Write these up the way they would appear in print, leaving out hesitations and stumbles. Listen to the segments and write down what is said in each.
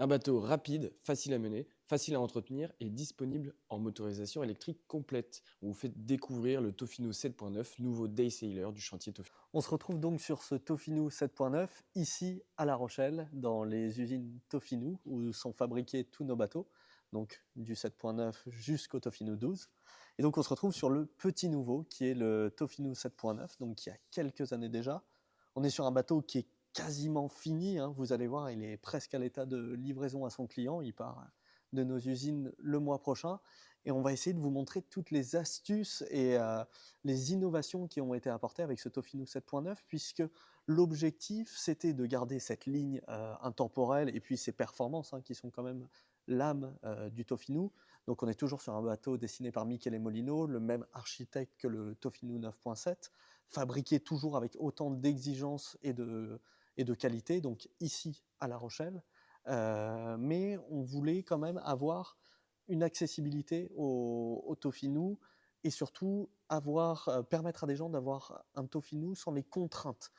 Un bateau rapide, facile à mener, facile à entretenir et disponible en motorisation électrique complète. On vous fait découvrir le Tofino 7.9, nouveau Day Sailor du chantier Tofino. On se retrouve donc sur ce Tofino 7.9, ici à La Rochelle, dans les usines Tofino, où sont fabriqués tous nos bateaux, donc du 7.9 jusqu'au Tofino 12. Et donc on se retrouve sur le petit nouveau, qui est le Tofino 7.9, donc il y a quelques années déjà. On est sur un bateau qui est quasiment fini, hein. Vous allez voir, il est presque à l'état de livraison à son client, il part de nos usines le mois prochain. Et on va essayer de vous montrer toutes les astuces et les innovations qui ont été apportées avec ce Tofino 7.9, puisque l'objectif, c'était de garder cette ligne intemporelle et puis ses performances, hein, qui sont quand même l'âme du Tofino. Donc on est toujours sur un bateau dessiné par Michele Molino, le même architecte que le Tofino 9.7, fabriqué toujours avec autant d'exigence et de qualité, donc ici à La Rochelle. Mais on voulait quand même avoir une accessibilité au Tofino et surtout permettre à des gens d'avoir un Tofino sans les contraintes.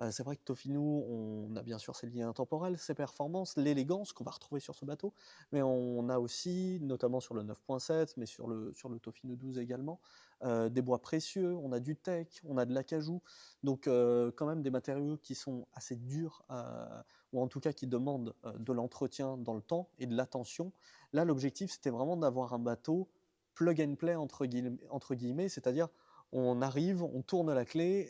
C'est vrai que Tofino, on a bien sûr ses liens intemporels, ses performances, l'élégance qu'on va retrouver sur ce bateau, mais on a aussi, notamment sur le 9.7, mais sur le Tofino 12 également, des bois précieux, on a du teak, on a de l'acajou, donc quand même des matériaux qui sont assez durs, ou en tout cas qui demandent de l'entretien dans le temps et de l'attention. Là, l'objectif, c'était vraiment d'avoir un bateau plug and play entre guillemets, c'est-à-dire on arrive, on tourne la clé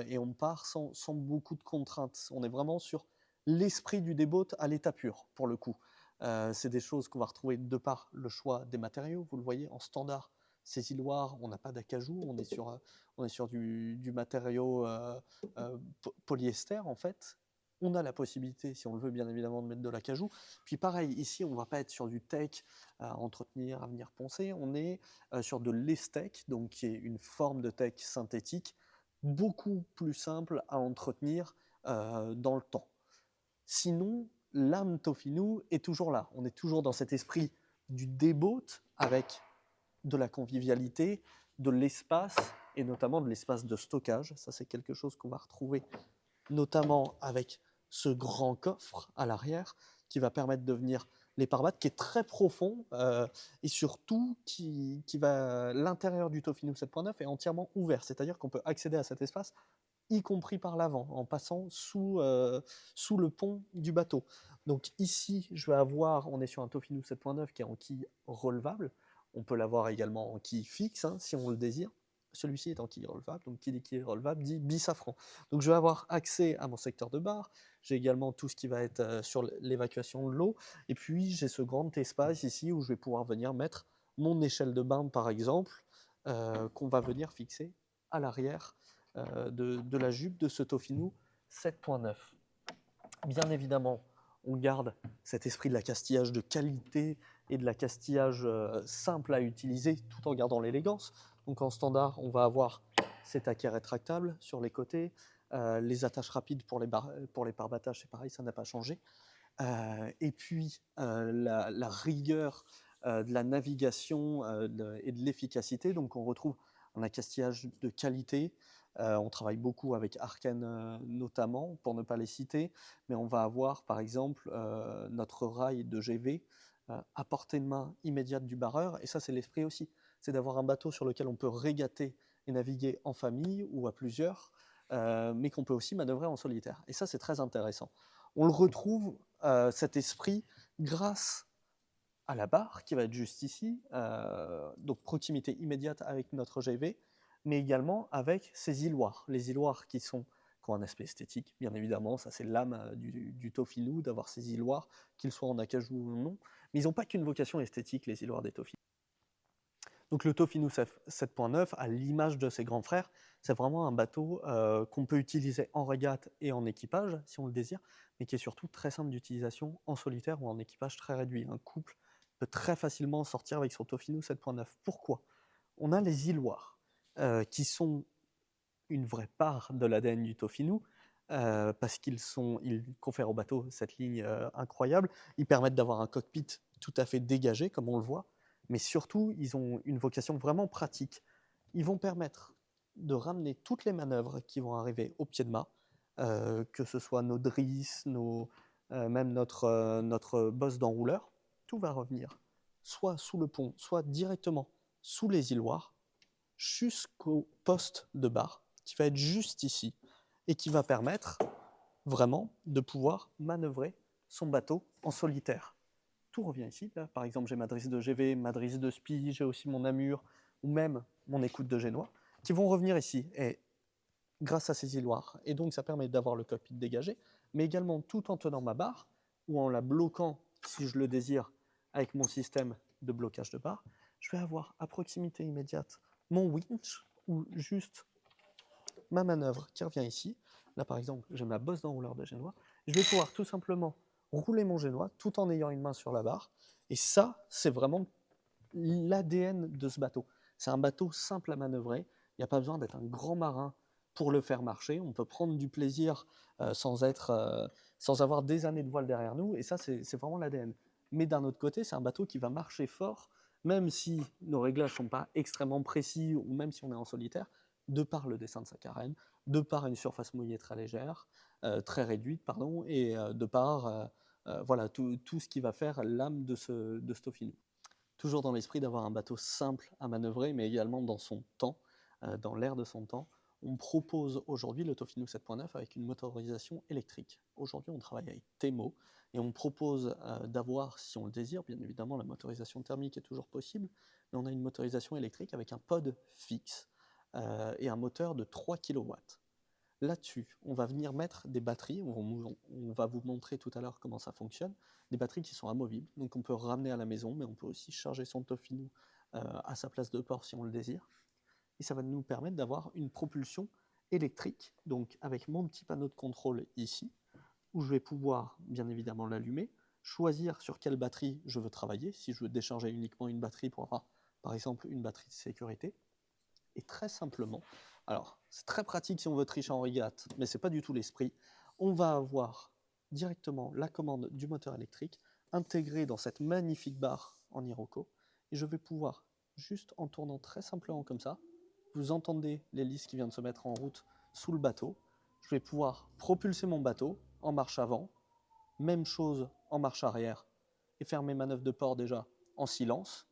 et on part sans beaucoup de contraintes. On est vraiment sur l'esprit du déboat à l'état pur, pour le coup. C'est des choses qu'on va retrouver de par le choix des matériaux. Vous le voyez, en standard, ces îloirs, on n'a pas d'acajou, on est sur du matériau polyester, en fait. On a la possibilité, si on le veut bien évidemment, de mettre de l'acajou. Puis pareil, ici, on ne va pas être sur du teak à entretenir, à venir poncer. On est sur de l'Estec, donc qui est une forme de teck synthétique, beaucoup plus simple à entretenir dans le temps. Sinon, l'âme Tofino est toujours là. On est toujours dans cet esprit du déboat avec de la convivialité, de l'espace et notamment de l'espace de stockage. Ça, c'est quelque chose qu'on va retrouver notamment avec ce grand coffre à l'arrière qui va permettre de venir les pare-battes, qui est très profond et surtout l'intérieur du Tofino 7.9 est entièrement ouvert, c'est-à-dire qu'on peut accéder à cet espace y compris par l'avant, en passant sous le pont du bateau. Donc ici, on est sur un Tofino 7.9 qui est en quille relevable. On peut l'avoir également en quille fixe, hein, si on le désire. Celui-ci est en quille relevable, donc qui dit quille relevable dit bisafran. Donc je vais avoir accès à mon secteur de bar, j'ai également tout ce qui va être sur l'évacuation de l'eau, et puis j'ai ce grand espace ici où je vais pouvoir venir mettre mon échelle de bain par exemple, qu'on va venir fixer à l'arrière de la jupe de ce Tofino 7.9. Bien évidemment, on garde cet esprit de l'accastillage de qualité et de l'accastillage simple à utiliser tout en gardant l'élégance. Donc en standard, on va avoir ces taquets rétractables sur les côtés, les attaches rapides pour les pare-battages, c'est pareil, ça n'a pas changé. Et puis la rigueur de la navigation et de l'efficacité. Donc on retrouve un accastillage de qualité. On travaille beaucoup avec Arken notamment, pour ne pas les citer, mais on va avoir par exemple notre rail de GV à portée de main immédiate du barreur. Et ça, c'est l'esprit aussi. C'est d'avoir un bateau sur lequel on peut régater et naviguer en famille ou à plusieurs, mais qu'on peut aussi manœuvrer en solitaire. Et ça, c'est très intéressant. On le retrouve, cet esprit, grâce à la barre qui va être juste ici, donc proximité immédiate avec notre GV, mais également avec ces îloirs. Les îloirs qui ont un aspect esthétique, bien évidemment, ça c'est l'âme du Tofino, d'avoir ces îloirs, qu'ils soient en acajou ou non, mais ils n'ont pas qu'une vocation esthétique, les îloirs des Tofino. Donc le Tofino 7.9, à l'image de ses grands frères, c'est vraiment un bateau qu'on peut utiliser en régate et en équipage, si on le désire, mais qui est surtout très simple d'utilisation en solitaire ou en équipage très réduit. Un couple peut très facilement sortir avec son Tofino 7.9. Pourquoi? On a les îloirs, qui sont une vraie part de l'ADN du Tofino, parce ils confèrent au bateau cette ligne incroyable. Ils permettent d'avoir un cockpit tout à fait dégagé, comme on le voit, mais surtout, ils ont une vocation vraiment pratique. Ils vont permettre de ramener toutes les manœuvres qui vont arriver au pied de mât, que ce soit nos drisses, même notre bosse d'enrouleur, tout va revenir soit sous le pont, soit directement sous les îloirs, jusqu'au poste de barre, qui va être juste ici, et qui va permettre vraiment de pouvoir manœuvrer son bateau en solitaire. Tout revient ici. Là, par exemple, j'ai ma drisse de GV, ma drisse de SPI, j'ai aussi mon Namur, ou même mon écoute de génois, qui vont revenir ici. Et grâce à ces îloirs. Et donc, ça permet d'avoir le cockpit dégagé, mais également tout en tenant ma barre, ou en la bloquant, si je le désire, avec mon système de blocage de barre, je vais avoir à proximité immédiate mon winch, ou juste ma manœuvre qui revient ici. Là, par exemple, j'ai ma bosse d'enrouleur de génois. Je vais pouvoir tout simplement rouler mon génois tout en ayant une main sur la barre. Et ça, c'est vraiment l'ADN de ce bateau. C'est un bateau simple à manœuvrer. Il n'y a pas besoin d'être un grand marin pour le faire marcher. On peut prendre du plaisir sans avoir des années de voile derrière nous. Et ça, c'est vraiment l'ADN. Mais d'un autre côté, c'est un bateau qui va marcher fort, même si nos réglages ne sont pas extrêmement précis, ou même si on est en solitaire, de par le dessin de sa carène, de par une surface mouillée très légère, très réduite, pardon, et de par voilà, tout ce qui va faire l'âme de ce Tofino. Toujours dans l'esprit d'avoir un bateau simple à manœuvrer, mais également dans son temps, dans l'air de son temps. On propose aujourd'hui le Tofino 7.9 avec une motorisation électrique. Aujourd'hui, on travaille avec Temo et on propose d'avoir, si on le désire, bien évidemment, la motorisation thermique est toujours possible, mais on a une motorisation électrique avec un pod fixe et un moteur de 3 kW. Là-dessus, on va venir mettre des batteries, on va vous montrer tout à l'heure comment ça fonctionne, des batteries qui sont amovibles, donc on peut ramener à la maison, mais on peut aussi charger son Tofino à sa place de port si on le désire. Et ça va nous permettre d'avoir une propulsion électrique, donc avec mon petit panneau de contrôle ici, où je vais pouvoir bien évidemment l'allumer, choisir sur quelle batterie je veux travailler, si je veux décharger uniquement une batterie pour avoir par exemple une batterie de sécurité, et très simplement, alors c'est très pratique si on veut tricher en régate, mais ce n'est pas du tout l'esprit, on va avoir directement la commande du moteur électrique intégrée dans cette magnifique barre en Iroko, et je vais pouvoir, juste en tournant très simplement comme ça, vous entendez l'hélice qui vient de se mettre en route sous le bateau, je vais pouvoir propulser mon bateau en marche avant, même chose en marche arrière, et faire mes manœuvres de port déjà en silence,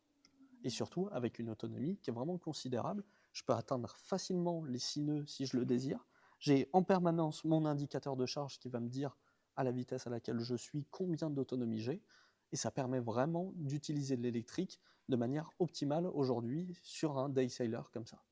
et surtout avec une autonomie qui est vraiment considérable. Je peux atteindre facilement les 6 nœuds si je le désire. J'ai en permanence mon indicateur de charge qui va me dire à la vitesse à laquelle je suis combien d'autonomie j'ai, et ça permet vraiment d'utiliser l'électrique de manière optimale aujourd'hui sur un day sailor comme ça.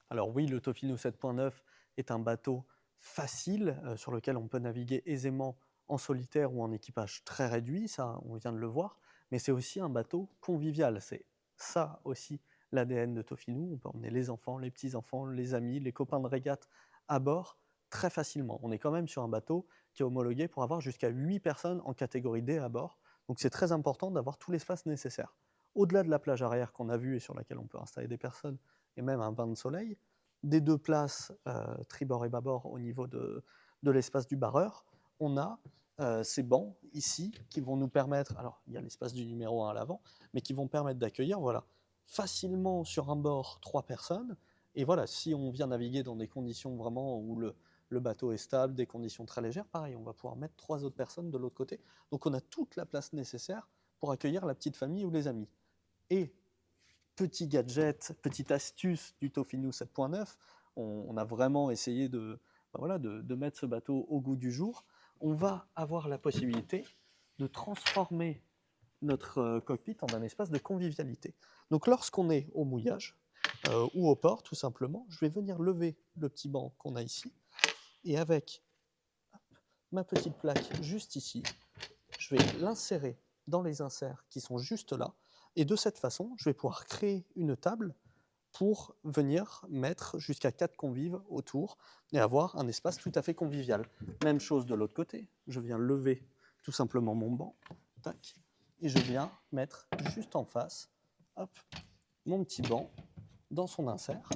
Alors oui, le Tofino 7.9 est un bateau facile sur lequel on peut naviguer aisément en solitaire ou en équipage très réduit, ça on vient de le voir, mais c'est aussi un bateau convivial. C'est ça aussi l'ADN de Tofino. On peut emmener les enfants, les petits-enfants, les amis, les copains de régate à bord très facilement. On est quand même sur un bateau qui est homologué pour avoir jusqu'à 8 personnes en catégorie D à bord, donc c'est très important d'avoir tout l'espace nécessaire. Au-delà de la plage arrière qu'on a vue et sur laquelle on peut installer des personnes, et même un bain de soleil, des deux places, tribord et bâbord, au niveau de l'espace du barreur, on a ces bancs ici qui vont nous permettre, alors il y a l'espace du numéro 1 à l'avant, mais qui vont permettre d'accueillir voilà, facilement sur un bord 3 personnes. Et voilà, si on vient naviguer dans des conditions vraiment où le bateau est stable, des conditions très légères, pareil, on va pouvoir mettre 3 autres personnes de l'autre côté. Donc on a toute la place nécessaire pour accueillir la petite famille ou les amis. Et petit gadget, petite astuce du Tofino 7.9, on a vraiment essayé de mettre ce bateau au goût du jour. On va avoir la possibilité de transformer notre cockpit en un espace de convivialité. Donc lorsqu'on est au mouillage ou au port, tout simplement, je vais venir lever le petit banc qu'on a ici, et avec ma petite plaque juste ici, je vais l'insérer dans les inserts qui sont juste là, et de cette façon, je vais pouvoir créer une table pour venir mettre jusqu'à 4 convives autour et avoir un espace tout à fait convivial. Même chose de l'autre côté, je viens lever tout simplement mon banc, tac, et je viens mettre juste en face, hop, mon petit banc dans son insert,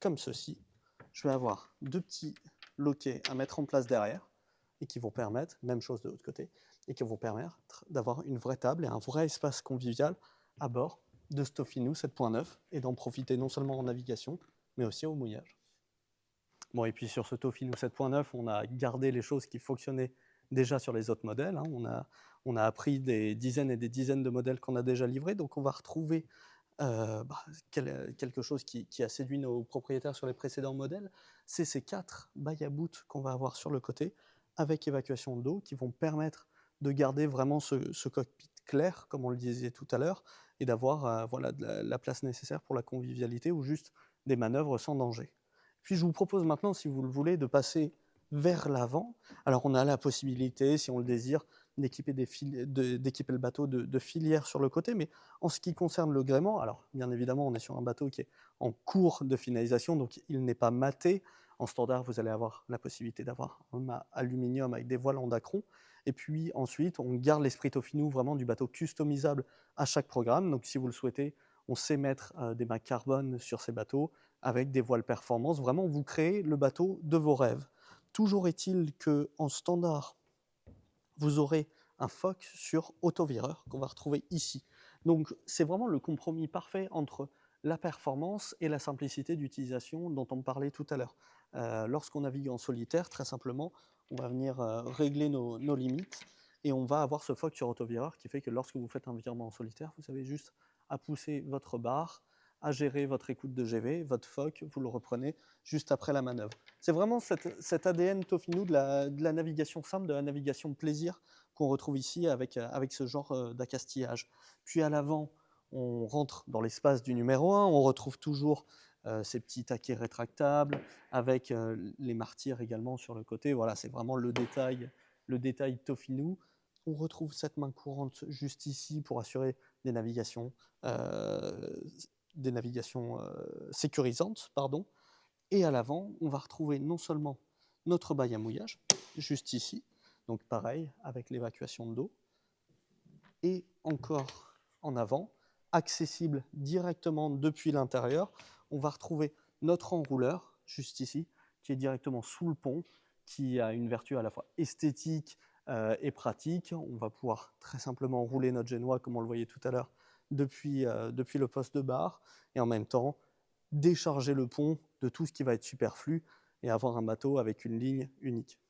comme ceci. Je vais avoir 2 petits loquets à mettre en place derrière, et qui vont permettre, même chose de l'autre côté, et qui vont permettre d'avoir une vraie table et un vrai espace convivial à bord de ce Tofino 7.9 et d'en profiter non seulement en navigation, mais aussi au mouillage. Bon, et puis sur ce Tofino 7.9, on a gardé les choses qui fonctionnaient déjà sur les autres modèles, hein. On a appris des dizaines et des dizaines de modèles qu'on a déjà livrés, donc on va retrouver quelque chose qui a séduit nos propriétaires sur les précédents modèles, c'est ces 4 bails à boot qu'on va avoir sur le côté, avec évacuation d'eau, qui vont permettre de garder vraiment ce cockpit clair, comme on le disait tout à l'heure, et d'avoir voilà, la place nécessaire pour la convivialité ou juste des manœuvres sans danger. Puis je vous propose maintenant, si vous le voulez, de passer vers l'avant. Alors on a la possibilité, si on le désire, d'équiper le bateau de filières sur le côté, mais en ce qui concerne le gréement, alors bien évidemment on est sur un bateau qui est en cours de finalisation, donc il n'est pas maté. En standard, vous allez avoir la possibilité d'avoir un mât aluminium avec des voiles en dacron. Et puis ensuite, on garde l'esprit Tofino vraiment du bateau customisable à chaque programme. Donc si vous le souhaitez, on sait mettre des mâts carbone sur ces bateaux avec des voiles performance. Vraiment, vous créez le bateau de vos rêves. Toujours est-il qu'en standard, vous aurez un FOC sur autovireur qu'on va retrouver ici. Donc c'est vraiment le compromis parfait entre la performance et la simplicité d'utilisation dont on parlait tout à l'heure. Lorsqu'on navigue en solitaire, très simplement, on va venir régler nos limites et on va avoir ce FOC sur autovireur qui fait que lorsque vous faites un virement en solitaire, vous avez juste à pousser votre barre, à gérer votre écoute de GV, votre FOC, vous le reprenez juste après la manœuvre. C'est vraiment cet ADN Tofino de la navigation simple, de la navigation plaisir qu'on retrouve ici avec ce genre d'accastillage. Puis à l'avant, on rentre dans l'espace du numéro 1, on retrouve toujours ces petits taquets rétractables avec les martyrs également sur le côté. Voilà, c'est vraiment le détail Tofino. On retrouve cette main courante juste ici pour assurer des navigations, euh, sécurisantes, pardon. Et à l'avant, on va retrouver non seulement notre bail à mouillage, juste ici, donc pareil, avec l'évacuation d'eau, et encore en avant, accessible directement depuis l'intérieur, on va retrouver notre enrouleur, juste ici, qui est directement sous le pont, qui a une vertu à la fois esthétique et pratique. On va pouvoir très simplement rouler notre génois, comme on le voyait tout à l'heure, depuis le poste de barre, et en même temps, décharger le pont de tout ce qui va être superflu et avoir un bateau avec une ligne unique.